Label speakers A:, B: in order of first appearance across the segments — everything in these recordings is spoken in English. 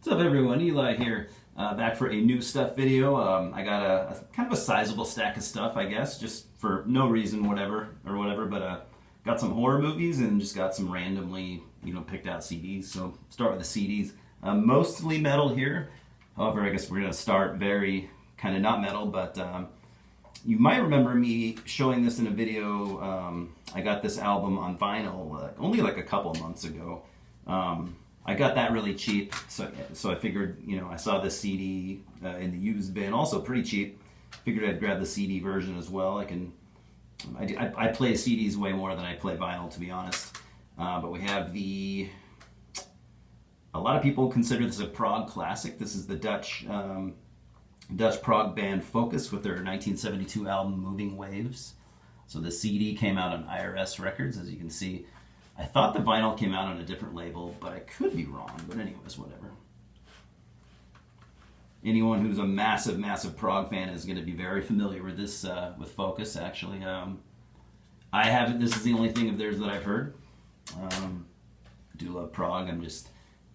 A: What's up, everyone? Eli here, back for a new stuff video. I got a kind of a sizable stack of stuff, I guess, just for no reason, whatever, but got some horror movies and just got some randomly, picked out CDs. So start with the CDs. Mostly metal here. However, I guess we're going to start very kind of not metal, but you might remember me showing this in a video. I got this album on vinyl only like a couple months ago. I got that really cheap, so I figured, I saw this CD in the used bin, also pretty cheap. Figured I'd grab the CD version as well. I play CDs way more than I play vinyl, to be honest. But we have a lot of people consider this a prog classic. This is the Dutch prog band Focus with their 1972 album Moving Waves. So the CD came out on IRS Records, as you can see. I thought the vinyl came out on a different label, but I could be wrong. But anyways, whatever. Anyone who's a massive, massive prog fan is going to be very familiar with this, with Focus, actually. I haven't. This is the only thing of theirs that I've heard. I do love prog. I'm just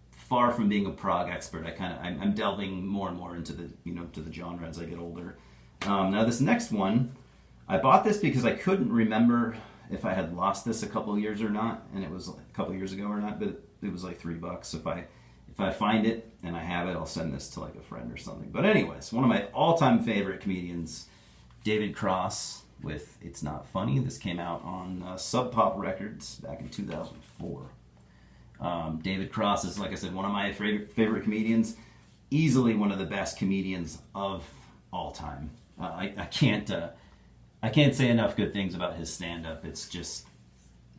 A: far from being a prog expert. I'm delving more and more into the, to the genre as I get older. Now this next one, I bought this because I couldn't remember if I had lost this a couple of years or not, and it was a couple of years ago or not, but it was like $3. If I find it and I have it, I'll send this to like a friend or something. But anyways, one of my all-time favorite comedians, David Cross, with It's Not Funny. This came out on Sub Pop Records back in 2004. David Cross is, like I said, one of my favorite comedians, easily one of the best comedians of all time. I can't say enough good things about his stand-up. It's just,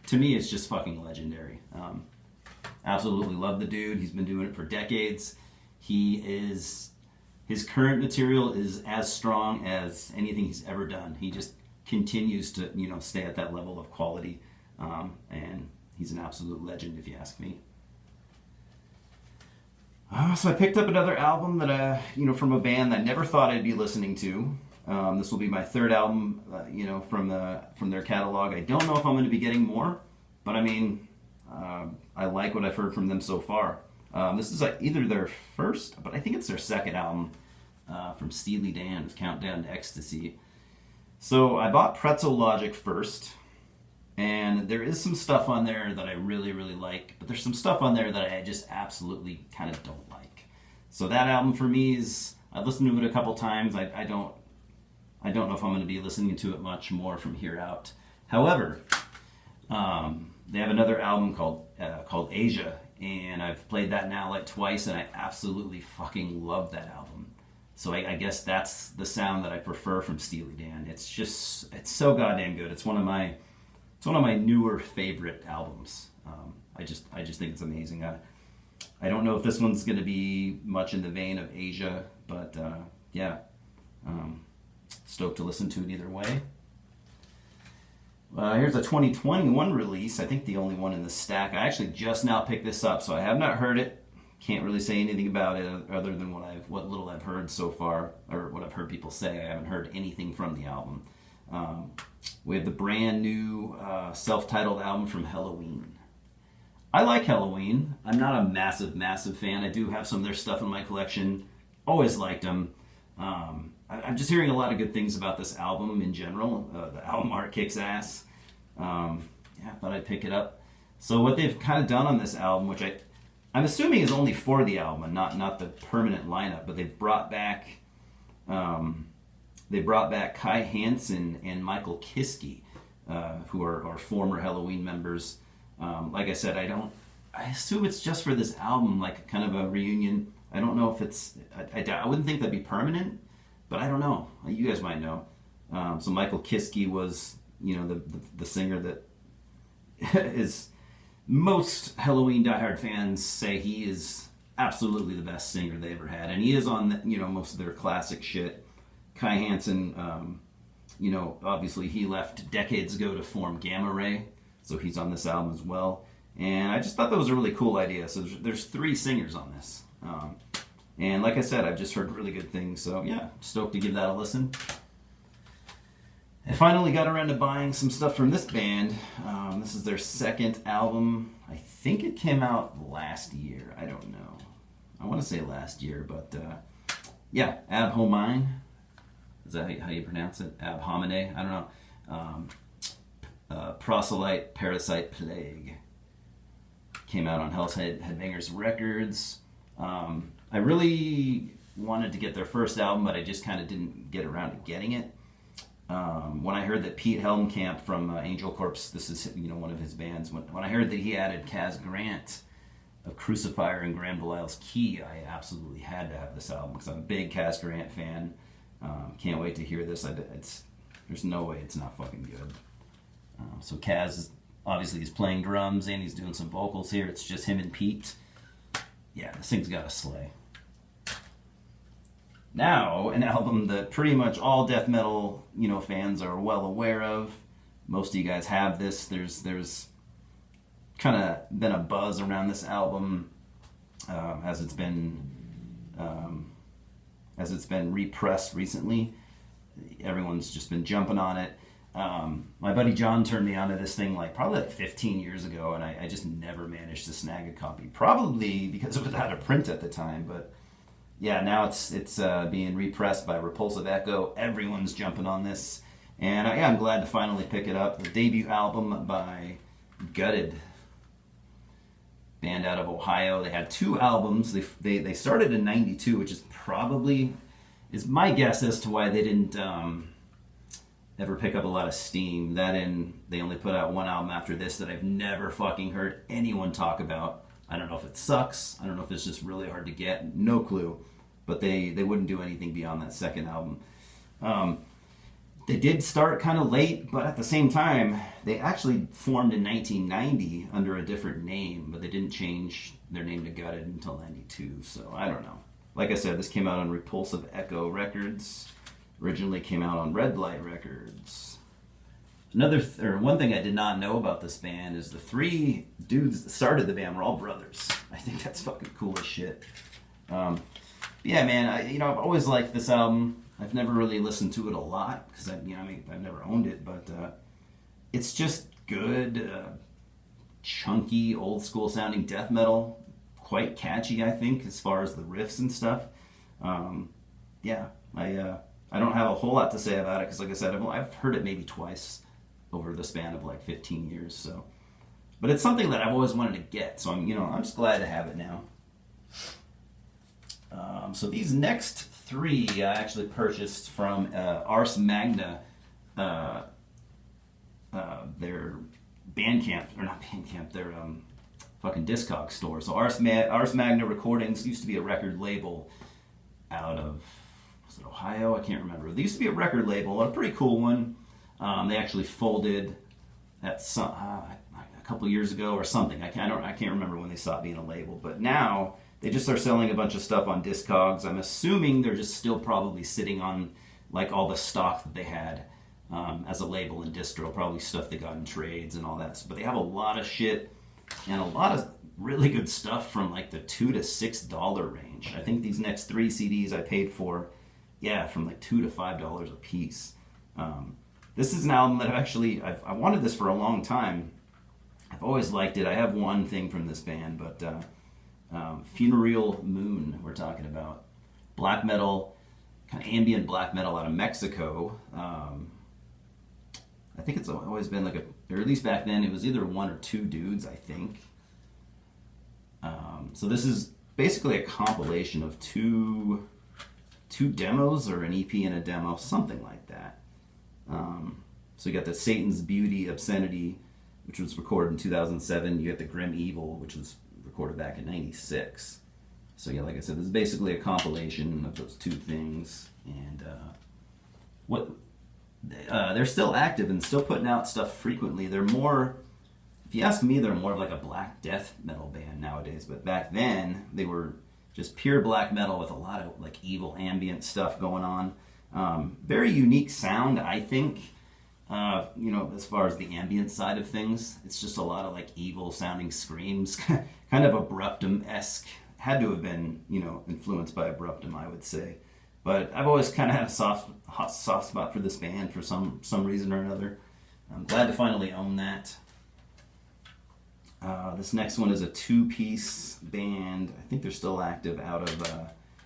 A: to me, it's just fucking legendary. Absolutely love the dude. He's been doing it for decades. His current material is as strong as anything he's ever done. He just continues to, stay at that level of quality. And he's an absolute legend, if you ask me. So I picked up another album that, from a band that I never thought I'd be listening to. This will be my third album, from their catalog. I don't know if I'm going to be getting more, but I like what I've heard from them so far. This is either their first, but I think it's their second album from Steely Dan, with Countdown to Ecstasy. So I bought Pretzel Logic first, and there is some stuff on there that I really, really like, but there's some stuff on there that I just absolutely kind of don't like. So that album for me is, I've listened to it a couple times. I don't know if I'm going to be listening to it much more from here out. However, they have another album called Asia, and I've played that now like twice, and I absolutely fucking love that album. So I guess that's the sound that I prefer from Steely Dan. It's so goddamn good. It's one of my newer favorite albums. I just think it's amazing. I don't know if this one's going to be much in the vein of Asia, but yeah. Stoked to listen to it either way. Here's a 2021 release. I think the only one in the stack. I actually just now picked this up, so I have not heard it. Can't really say anything about it other than what little I've heard so far, or what I've heard people say. I haven't heard anything from the album. We have the brand new self-titled album from Helloween. I like Helloween. I'm not a massive, massive fan. I do have some of their stuff in my collection. Always liked them. I'm just hearing a lot of good things about this album in general. The album art kicks ass. I thought I'd pick it up. So what they've kind of done on this album, which I'm assuming is only for the album and not the permanent lineup, but they've brought back Kai Hansen and Michael Kiske, who are former Helloween members. Like I said, I assume it's just for this album, like kind of a reunion. I don't know if it's, I wouldn't think that'd be permanent, but I don't know. You guys might know. So Michael Kiske was, the singer that is, most Helloween diehard fans say he is absolutely the best singer they ever had. And he is on, most of their classic shit. Kai Hansen, obviously he left decades ago to form Gamma Ray, so he's on this album as well. And I just thought that was a really cool idea. So there's 3 singers on this. And like I said, I've just heard really good things, so yeah, stoked to give that a listen. I finally got around to buying some stuff from this band. This is their second album. I think it came out last year. I don't know. I want to say last year, but yeah, Ab Homine. Is that how you pronounce it? Ab homine? I don't know. Proselyte Parasite Plague came out on Hell's Headbangers Records. I really wanted to get their first album, but I just kind of didn't get around to getting it. When I heard that Pete Helmkamp from Angel Corpse, this is one of his bands, when I heard that he added Kaz Grant of Crucifier and Grand Belial's Key, I absolutely had to have this album because I'm a big Kaz Grant fan. Can't wait to hear this. There's no way it's not fucking good. So Kaz obviously he's playing drums and he's doing some vocals here. It's just him and Pete. Yeah, this thing's got a slay. Now, an album that pretty much all death metal, fans are well aware of. Most of you guys have this. There's kind of been a buzz around this album as it's been repressed recently. Everyone's just been jumping on it. My buddy John turned me onto this thing probably 15 years ago, and I just never managed to snag a copy. Probably because it was out of print at the time, but yeah, now it's being repressed by Repulsive Echo. Everyone's jumping on this, and I'm glad to finally pick it up. The debut album by Gutted, band out of Ohio. They had 2 albums. They started in '92, which is my guess as to why they didn't ever pick up a lot of steam. They only put out 1 album after this that I've never fucking heard anyone talk about. I don't know if it sucks. I don't know if it's just really hard to get. No clue. But they wouldn't do anything beyond that second album. They did start kind of late, but at the same time, they actually formed in 1990 under a different name, but they didn't change their name to Gutted until '92, so I don't know. Like I said, this came out on Repulsive Echo Records. Originally came out on Red Light Records. One thing I did not know about this band is the 3 dudes that started the band were all brothers. I think that's fucking cool as shit. Yeah, man, I've always liked this album. I've never really listened to it a lot because I've never owned it, but it's just good, chunky, old school sounding death metal. Quite catchy, I think, as far as the riffs and stuff. Yeah, I don't have a whole lot to say about it because, like I said, I've heard it maybe twice over the span of 15 years. So, but it's something that I've always wanted to get. So I'm just glad to have it now. So these next 3 I actually purchased from Ars Magna, their Bandcamp, or not Bandcamp, their fucking Discog store. So Ars Magna Recordings used to be a record label out of, was it Ohio? I can't remember. They used to be a record label, a pretty cool one. They actually folded a couple years ago or something. I can't remember when they stopped being a label, but now they just are selling a bunch of stuff on Discogs. I'm assuming they're just still probably sitting on all the stock that they had as a label in distro, probably stuff they got in trades and all that. But they have a lot of shit and a lot of really good stuff from the $2 to $6 range. I think these next 3 CDs I paid for, from $2 to $5 a piece. This is an album that I wanted this for a long time. I've always liked it. I have one thing from this band, but Funereal Moon we're talking about. Black metal, kind of ambient black metal out of Mexico. I think it's always been or at least back then it was either 1 or 2 dudes, I think. So this is basically a compilation of two demos, or an EP and a demo, something like that. So you got the Satan's Beauty, Obscenity, which was recorded in 2007. You got the Grim Evil, which was recorded back in '96. So yeah, like I said, this is basically a compilation of those 2 things. And they're still active and still putting out stuff frequently. They're more, if you ask me, they're more of a black death metal band nowadays. But back then, they were just pure black metal with a lot of evil ambient stuff going on. Very unique sound, I think. As far as the ambient side of things, it's just a lot of evil sounding screams, kind of Abruptum-esque. Had to have been, influenced by Abruptum, I would say. But I've always kind of had a soft spot for this band for some reason or another. I'm glad to finally own that. This next one is a two-piece band. I think they're still active out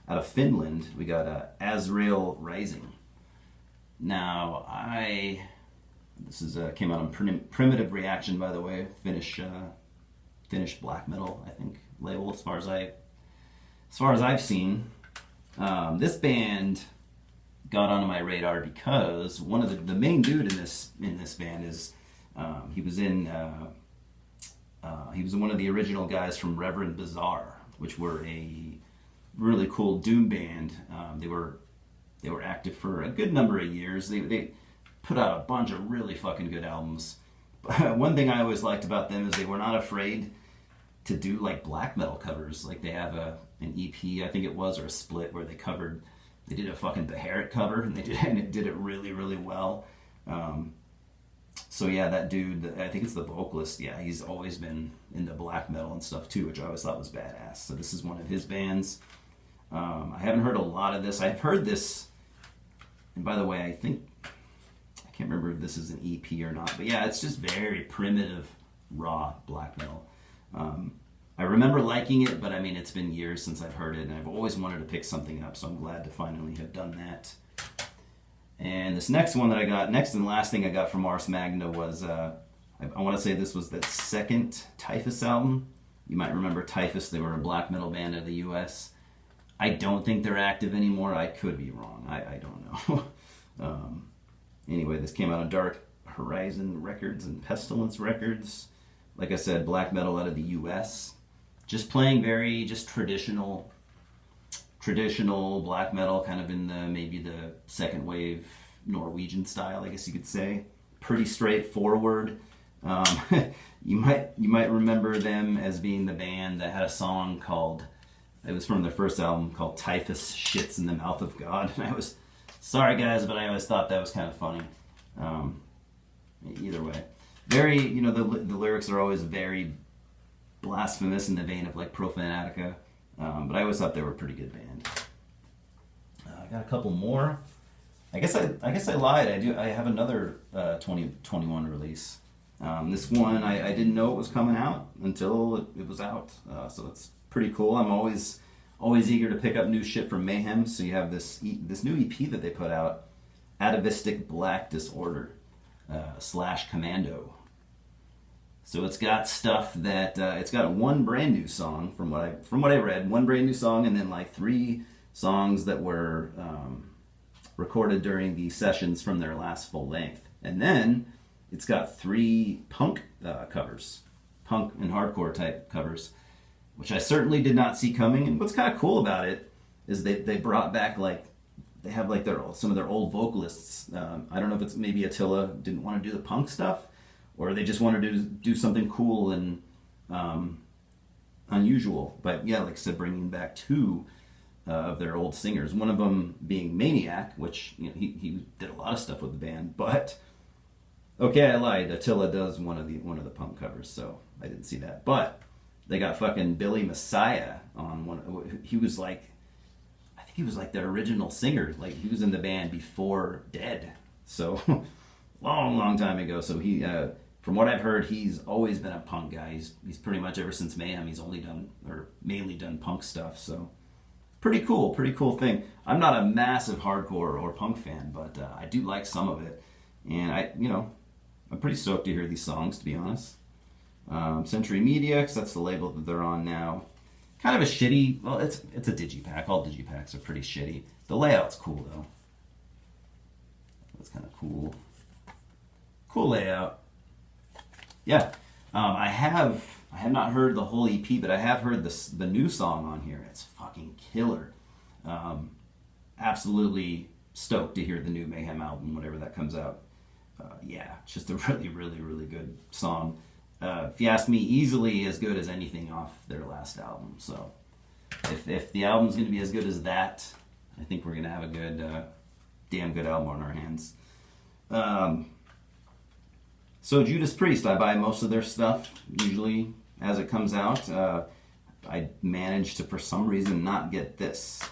A: of Finland. We got Azrael Rising. Now, this is came out on Primitive Reaction, by the way, Finnish black metal, I think, label as far as I've seen. This band got onto my radar because one of the main dude in this band is he was one of the original guys from Reverend Bizarre, which were a really cool doom band. They were active for a good number of years. They put out a bunch of really fucking good albums. But one thing I always liked about them is they were not afraid to do like black metal covers. Like they have an EP, I think it was, or a split where they did a fucking Beharit cover, and it did it really, really well. So yeah, that dude, I think it's the vocalist. Yeah, he's always been into black metal and stuff too, which I always thought was badass. So this is one of his bands. I haven't heard a lot of this. I've heard this, and by the way, I can't remember if this is an EP or not, but yeah, it's just very primitive, raw black metal. I remember liking it, but I mean, it's been years since I've heard it, and I've always wanted to pick something up, so I'm glad to finally have done that. And this next one that I got, next and last thing I got from Ars Magna was, I want to say this was the second Typhus album. You might remember Typhus, they were a black metal band of the US. I don't think they're active anymore. I could be wrong. I don't know. Anyway, this came out on Dark Horizon Records and Pestilence Records. Like I said, black metal out of the US. Just playing very traditional black metal, kind of in maybe the second wave Norwegian style, I guess you could say. Pretty straightforward. You might remember them as being the band that had a song called, it was from their first album, called Typhus Shits in the Mouth of God. And I was, sorry guys, but I always thought that was kind of funny. Either way. Very, the lyrics are always very blasphemous in the vein of like Profanatica. But I always thought they were a pretty good band. I got a couple more. I guess I lied. I have another 2021 release. This one I didn't know it was coming out until it was out. So it's pretty cool. I'm always eager to pick up new shit from Mayhem. So you have this new EP that they put out, Atavistic Black Disorder / Commando. So it's got stuff that it's got one brand new song from what I read, one brand new song, and then like 3 songs that were recorded during the sessions from their last full length, and then it's got 3 punk covers, punk and hardcore type covers, which I certainly did not see coming. And what's kind of cool about it is they brought back they have like some of their old vocalists. I don't know if it's maybe Attila didn't want to do the punk stuff, or they just wanted to do something cool and unusual. But yeah, like I said, bringing back 2 of their old singers. One of them being Maniac, which he did a lot of stuff with the band. But okay, I lied. Attila does one of the punk covers, so I didn't see that. But they got fucking Billy Messiah on one. He was like, I think he was like their original singer. Like he was in the band before Dead. So long time ago. So he, from what I've heard, he's always been a punk guy. He's pretty much ever since Mayhem, he's mainly done punk stuff. So pretty cool thing. I'm not a massive hardcore or punk fan, but I do like some of it, and I'm pretty stoked to hear these songs, to be honest. Century Media, because that's the label that they're on now. Kind of a shitty, well, it's a digipack. All digipacks are pretty shitty. The layout's cool though. That's kind of cool. Cool layout. Yeah, I have not heard the whole EP, but I have heard the new song on here. It's fucking killer. Absolutely stoked to hear the new Mayhem album, whenever that comes out. Yeah, it's just a really, really, really good song. If you ask me, easily as good as anything off their last album. So if the album's going to be as good as that, I think we're going to have a good, damn good album on our hands. So Judas Priest, I buy most of their stuff, usually as it comes out. I managed to, for some reason, not get this.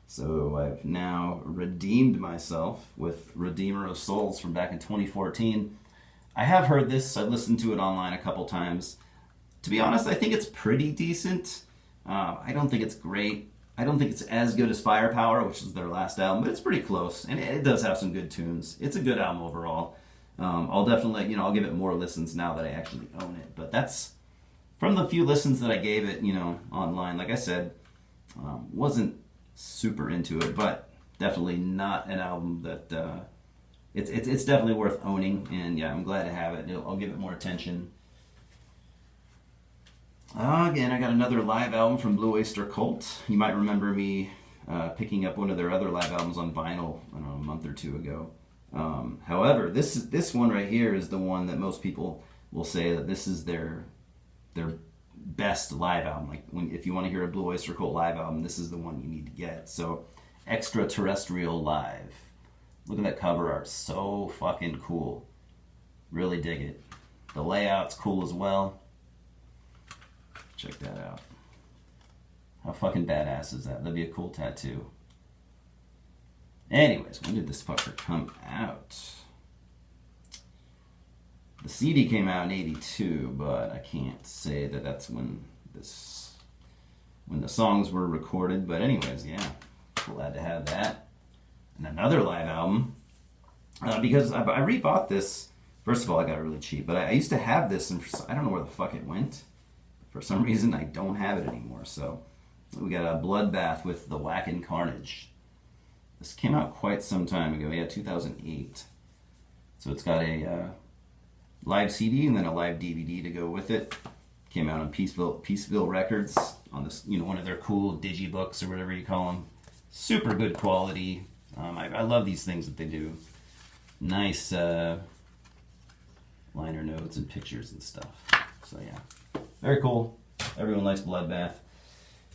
A: So I've now redeemed myself with Redeemer of Souls from back in 2014. I have heard this. I've listened to it online a couple times. To be honest, I think it's pretty decent. I don't think it's great. I don't think it's as good as Firepower, which is their last album, but it's pretty close, and it does have some good tunes. It's a good album overall. I'll definitely, I'll give it more listens now that I actually own it. But that's from the few listens that I gave it, online. Like I said, wasn't super into it, but definitely not an album that it's definitely worth owning. And yeah, I'm glad to have it. I'll give it more attention. Again, I got another live album from Blue Oyster Cult. You might remember me picking up one of their other live albums on vinyl, I don't know, a month or two ago. However, this one right here is the one that most people will say that this is their best live album. Like if you want to hear a Blue Oyster Cult live album, this is the one you need to get. So, Extraterrestrial Live. Look at that cover art, so fucking cool. Really dig it. The layout's cool as well. Check that out. How fucking badass is that? That'd be a cool tattoo. Anyways, when did this fucker come out? The CD came out in '82, but I can't say that that's when the songs were recorded. But anyways, yeah, glad to have that. And another live album, because I rebought this. First of all, I got it really cheap, but I used to have this, and I don't know where the fuck it went. For some reason, I don't have it anymore. So we got a Bloodbath with the Whack and Carnage. This came out quite some time ago. Yeah, 2008. So it's got a live CD and then a live DVD to go with it. Came out on Peaceville Records on this, one of their cool digibooks or whatever you call them. Super good quality. I love these things that they do. Nice liner notes and pictures and stuff. So yeah. Very cool. Everyone likes Bloodbath.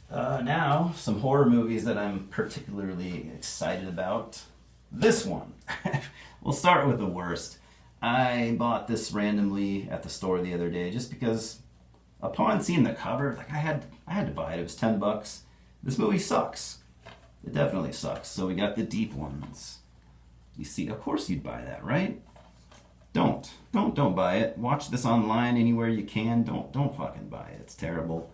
A: Now, some horror movies that I'm particularly excited about. This one. We'll start with the worst. I bought this randomly at the store the other day just because upon seeing the cover, I had to buy it. It was $10. This movie sucks. It definitely sucks. So we got the deep ones. You see, of course you'd buy that, right? Don't buy it. Watch this online anywhere you can. Don't fucking buy it. It's terrible.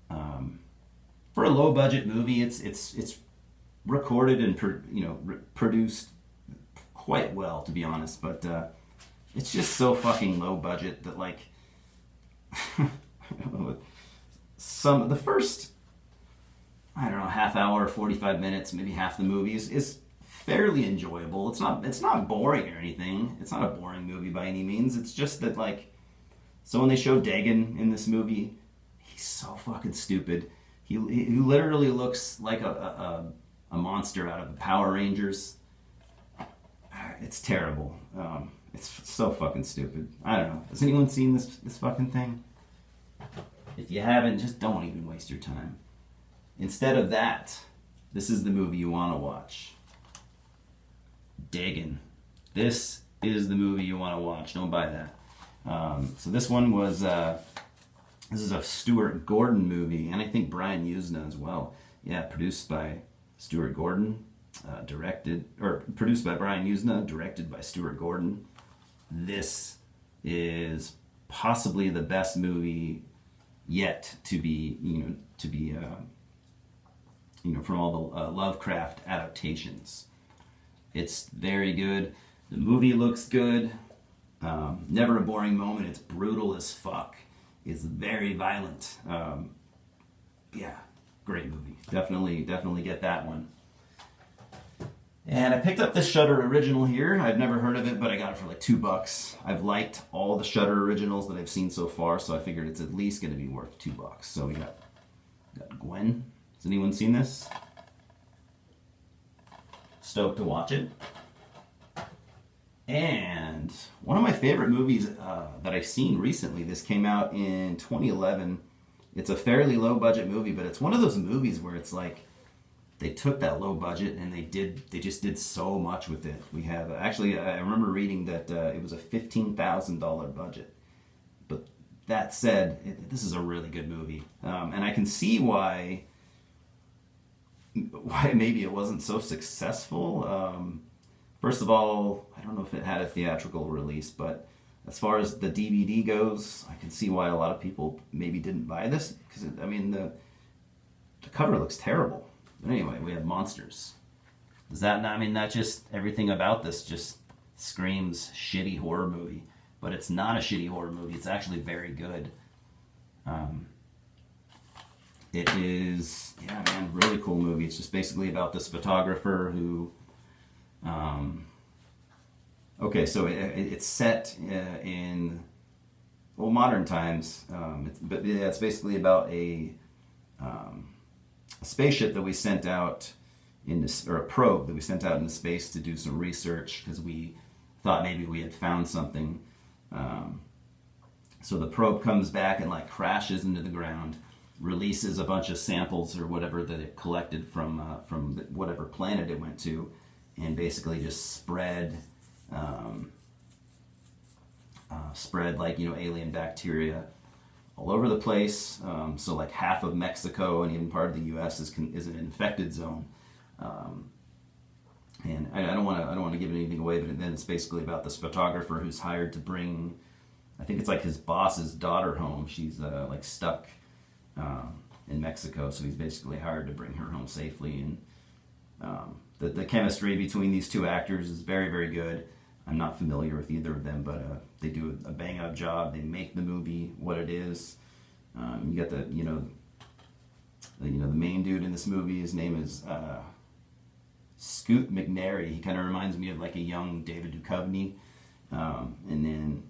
A: For a low budget movie, it's recorded and produced quite well, to be honest. But it's just so fucking low budget that the first half hour, 45 minutes, maybe half the movie is fairly enjoyable. It's not boring or anything. It's not a boring movie by any means. It's just that so when they show Dagon in this movie, he's so fucking stupid. He literally looks like a monster out of the Power Rangers. It's terrible. It's so fucking stupid. I don't know. Has anyone seen this fucking thing? If you haven't, just don't even waste your time. Instead of that, this is the movie you want to watch. Dagon. This is the movie you want to watch. Don't buy that. So this one was this is a Stuart Gordon movie, and I think Brian Usna as well. Yeah, produced by Stuart Gordon, produced by Brian Usna, directed by Stuart Gordon. This is possibly the best movie yet to be from all the Lovecraft adaptations. It's very good. The movie looks good. Never a boring moment. It's brutal as fuck. It's very violent. Yeah, great movie. Definitely get that one. And I picked up this Shudder original here. I've never heard of it, but I got it for $2. I've liked all the Shudder originals that I've seen so far, so I figured it's at least going to be worth $2. So we got Gwen. Has anyone seen this? Stoked to watch it. And one of my favorite movies that I've seen recently, this came out in 2011. It's a fairly low budget movie, but it's one of those movies where it's they took that low budget and they just did so much with it. We have actually, I remember reading that it was a $15,000 budget. But that said, this is a really good movie, and I can see why maybe it wasn't so successful. First of all, I don't know if it had a theatrical release, but As far as the DVD goes, I can see why a lot of people maybe didn't buy this, because I mean the cover looks terrible. But anyway, we have monsters. Does that not, I mean, that just, everything about this just screams shitty horror movie. But it's not a shitty horror movie. It's actually very good. It is, yeah, man, really cool movie. It's just basically about this photographer who, okay, so it's set in, well, modern times. But yeah, it's basically about a spaceship that we sent out or a probe that we sent out into space to do some research because we thought maybe we had found something. So the probe comes back and like crashes into the ground, releases a bunch of samples or whatever that it collected from whatever planet it went to, and basically just spread like, you know, alien bacteria all over the place. So like half of Mexico and even part of the U.S. is an infected zone. And I don't want to give anything away, but then it's basically about this photographer who's hired to bring, I think it's like his boss's daughter home. She's like stuck in Mexico, so he's basically hired to bring her home safely. And the chemistry between these two actors is very, very good. I'm not familiar with either of them, but they do a bang up job. They make the movie what it is. You got the main dude in this movie. His name is Scoot McNairy. He kind of reminds me of like a young David Duchovny. And then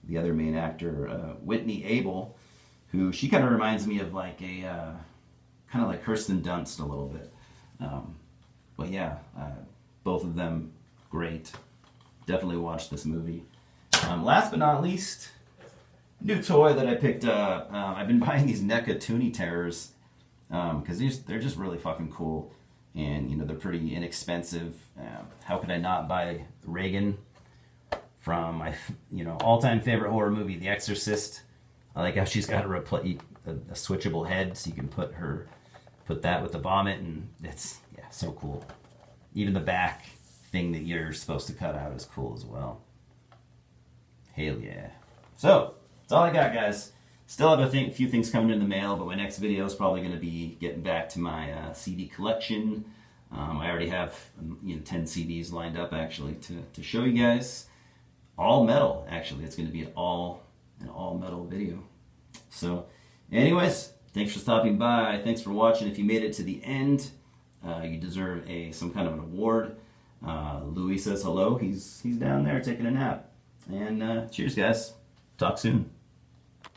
A: the other main actor, Whitney Abel, who she kind of reminds me of like a kind of like Kirsten Dunst a little bit. But yeah, both of them great. Definitely watch this movie. Last but not least, new toy that I picked up. I've been buying these NECA Terrors because they're just really fucking cool, and you know they're pretty inexpensive. How could I not buy Reagan from my all-time favorite horror movie, The Exorcist? I like how she's got a switchable head, so you can put that with the vomit, and it's so cool. Even the back thing that you're supposed to cut out is cool as well. Hell yeah. So, that's all I got, guys. Still have a few things coming in the mail, but my next video is probably going to be getting back to my CD collection. I already have 10 CDs lined up, actually, to show you guys. All metal, actually. It's going to be an all metal video. So, anyways, thanks for stopping by. Thanks for watching. If you made it to the end, you deserve some kind of an award. Louis says hello. He's down there taking a nap. And cheers, guys. Talk soon.